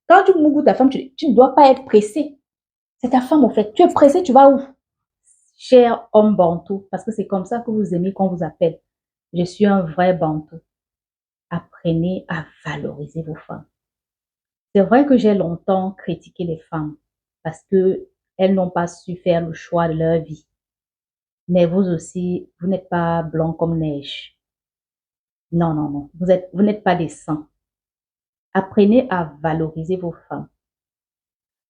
Quand tu mougoutes ta femme, tu ne dois pas être pressé. C'est ta femme, en fait. Tu es pressé, tu vas où? Cher homme bantou, parce que c'est comme ça que vous aimez qu'on vous appelle. Je suis un vrai bantou. Apprenez à valoriser vos femmes. C'est vrai que j'ai longtemps critiqué les femmes parce que elles n'ont pas su faire le choix de leur vie. Mais vous aussi, vous n'êtes pas blanc comme neige. Non, non, non. Vous n'êtes pas des saints. Apprenez à valoriser vos femmes.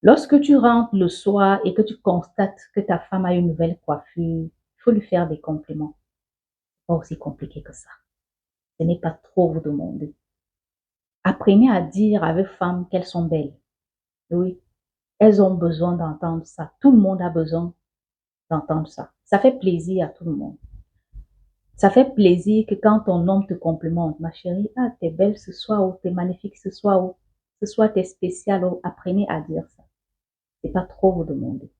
Lorsque tu rentres le soir et que tu constates que ta femme a une nouvelle coiffure, il faut lui faire des compliments. Pas aussi compliqué que ça. Ce n'est pas trop vous demander. Apprenez à dire à vos femmes qu'elles sont belles. Oui, elles ont besoin d'entendre ça. Tout le monde a besoin d'entendre ça. Ça fait plaisir à tout le monde. Ça fait plaisir que quand ton homme te complimente, ma chérie, ah, t'es belle ce soir, ou t'es magnifique ce soir, ou ce soir t'es spécial, ou apprenez à dire ça. C'est pas trop vous demander.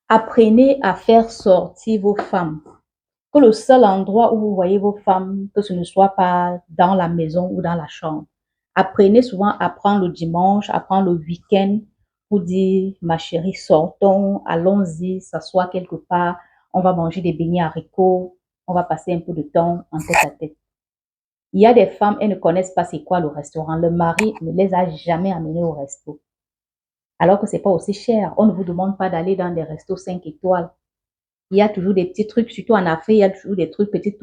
Apprenez à faire sortir vos femmes. Que le seul endroit où vous voyez vos femmes, que ce ne soit pas dans la maison ou dans la chambre. Apprenez souvent à prendre le dimanche, à prendre le week-end pour dire, ma chérie, sortons, allons-y, s'asseoir quelque part, on va manger des beignets haricots, on va passer un peu de temps en tête à tête. Il y a des femmes, elles ne connaissent pas c'est quoi le restaurant. Le mari ne les a jamais amenées au resto. Alors que c'est pas aussi cher. On ne vous demande pas d'aller dans des restos 5 étoiles. Il y a toujours des petits trucs, surtout en Afrique, il y a toujours des trucs, petits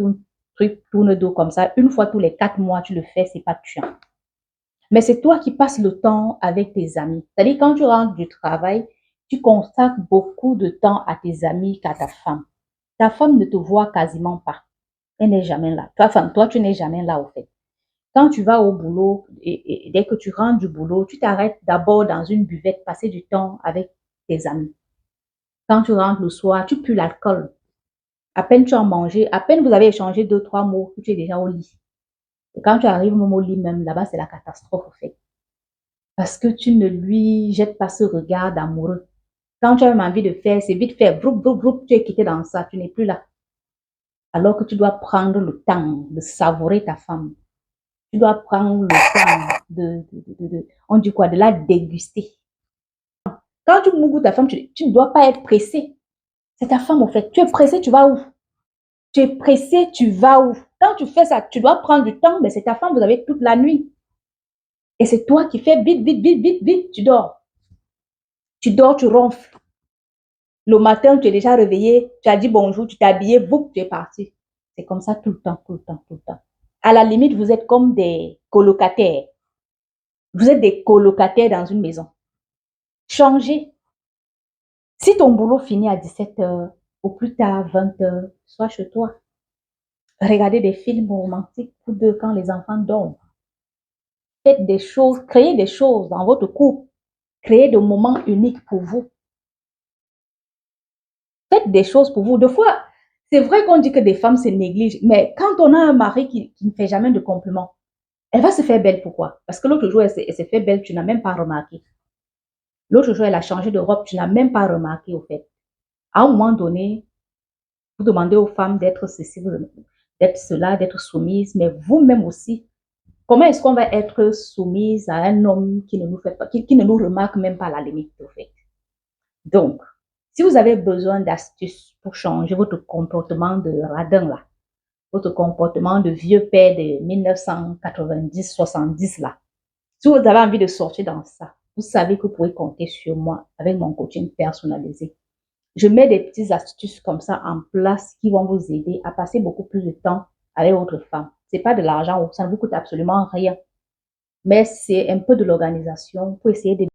trucs tourne d'eau comme ça. Une fois tous les 4 mois, tu le fais, c'est pas tuant. Mais c'est toi qui passes le temps avec tes amis. C'est-à-dire, quand tu rentres du travail, tu consacres beaucoup de temps à tes amis qu'à ta femme. Ta femme ne te voit quasiment pas. Elle n'est jamais là. Toi, tu n'es jamais là, au fait. Quand tu vas au boulot et dès que tu rentres du boulot, tu t'arrêtes d'abord dans une buvette, passer du temps avec tes amis. Quand tu rentres le soir, tu pues l'alcool. À peine tu as mangé, à peine vous avez échangé 2, 3 mots, tu es déjà au lit. Et quand tu arrives même au lit même, là-bas, c'est la catastrophe, en fait. Parce que tu ne lui jettes pas ce regard d'amoureux. Quand tu as même envie de faire, c'est vite fait, broup, broup, broup, tu es quitté dans ça, tu n'es plus là. Alors que tu dois prendre le temps de savourer ta femme. Tu dois prendre le temps on dit quoi, de la déguster. Quand tu mougoutes ta femme, tu ne dois pas être pressé. C'est ta femme, en fait. Tu es pressé, tu vas où? Tu es pressé, tu vas où? Quand tu fais ça, tu dois prendre du temps, mais c'est ta femme, vous avez toute la nuit. Et c'est toi qui fais vite, vite, vite, vite, vite, tu dors. Tu dors, tu ronfles. Le matin, tu es déjà réveillé, tu as dit bonjour, tu t'es habillé, boum, tu es parti. C'est comme ça tout le temps, tout le temps, tout le temps. À la limite, vous êtes comme des colocataires. Vous êtes des colocataires dans une maison. Changez. Si ton boulot finit à 17h, ou plus tard 20h, sois chez toi. Regardez des films romantiques tous deux quand les enfants dorment. Faites des choses, créez des choses dans votre couple. Créez des moments uniques pour vous. Faites des choses pour vous. Des fois, c'est vrai qu'on dit que des femmes se négligent, mais quand on a un mari qui ne fait jamais de compliments, elle va se faire belle. Pourquoi? Parce que l'autre jour, elle s'est fait belle, tu n'as même pas remarqué. L'autre jour, elle a changé de robe, tu n'as même pas remarqué, au fait. À un moment donné, vous demandez aux femmes d'être ceci, d'être cela, d'être soumise, mais vous-même aussi. Comment est-ce qu'on va être soumise à un homme qui ne nous fait pas, qui ne nous remarque même pas à la limite, au fait? Donc, si vous avez besoin d'astuces pour changer votre comportement de radin là, votre comportement de vieux père de 1990-70 là, si vous avez envie de sortir dans ça, vous savez que vous pouvez compter sur moi avec mon coaching personnalisé. Je mets des petites astuces comme ça en place qui vont vous aider à passer beaucoup plus de temps avec votre femme. C'est pas de l'argent, ça ne vous coûte absolument rien, mais c'est un peu de l'organisation pour essayer de